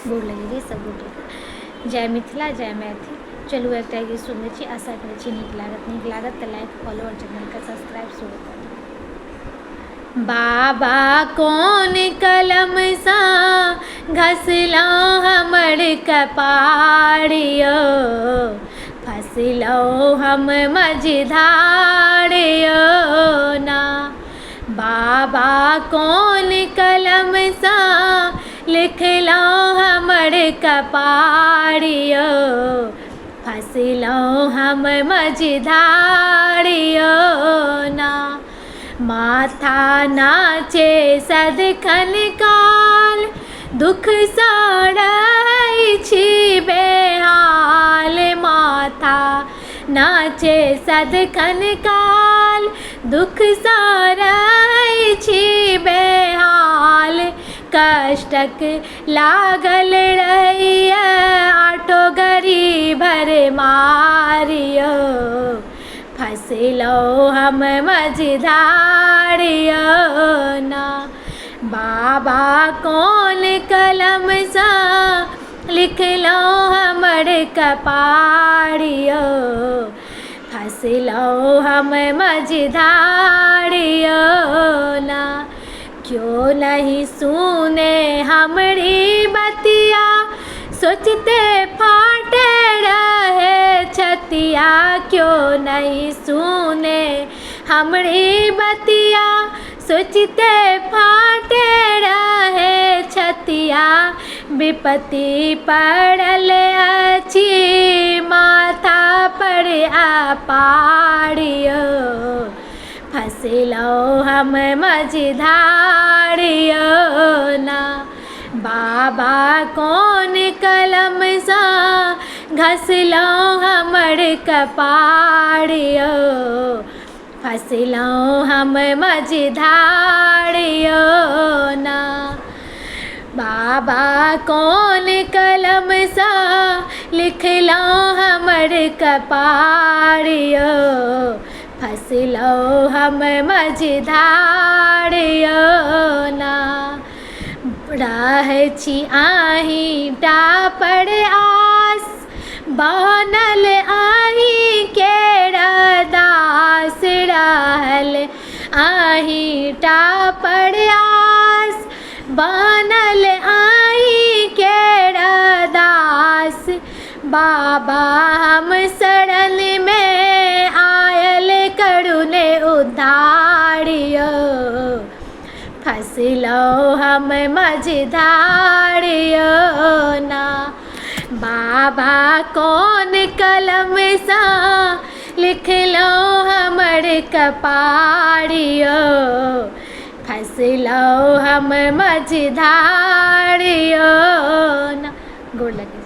गोड़ लगे सब गोटे जय मिथिला जय मैथिल। चलू एक गीत सुनने छी, आशा करै छी नीक लागत तऽ लाइक फॉलो और चैनल के सब्सक्राइब सेहो कर दियौ। बाबा कोन कलम सा घसलहुँ हमर कपार यौ, फसलहुँ हम मझधार यौ ना। बाबा कोन कलम सा लिखलहुँ हमर कपार यौ, फसलहुँ हम मझधार यौ ना। माथा नाचे सदिखन काल, दुख सा रहै छी बेहाल। माथा नाचे सदिखन काल, दुख सा रहै छी बेहाल। कष्टक लागल रहैए आठो गरी भरमार यौ, फसलहुँ हम मझधार यौ ना। बाबा कोन कलम सा लिखलहुँ हमर कपार यौ, फसलहुँ हम मझधार यौ ना। क्यों नहीं सुने हमरी बतिया, सोचते फाटे रहे छतिया। क्यों नहीं सुने हमरी बतिया, सोचते फाटे रहे छतिया। विपत्ति पड़ल अछि माथा पर अपार यौ, फसलहुँ हम मझधार यौ ना। बाबा कोन कलम सा घसलहुँ हमर कपार यौ, फसलहुँ हम मझधार यौ ना। बाबा कोन कलम सा लिखलहुँ हमर कपार यौ, फसलहुँ हम मझधार यौ ना। रहै छी अहींटा पर आस, बनल अहींके दास। रहल अहींटा पर आस, बनल अहींके दास। बाबा हम शरण में आयल करुण उद्धार यौ, फसलहुँ हम मझधार यौ ना। बाबा कोन कलम सा लिखलहुँ हमर कपार यौ, फसलहुँ हम मझधार यौ ना। गोड़ लगे।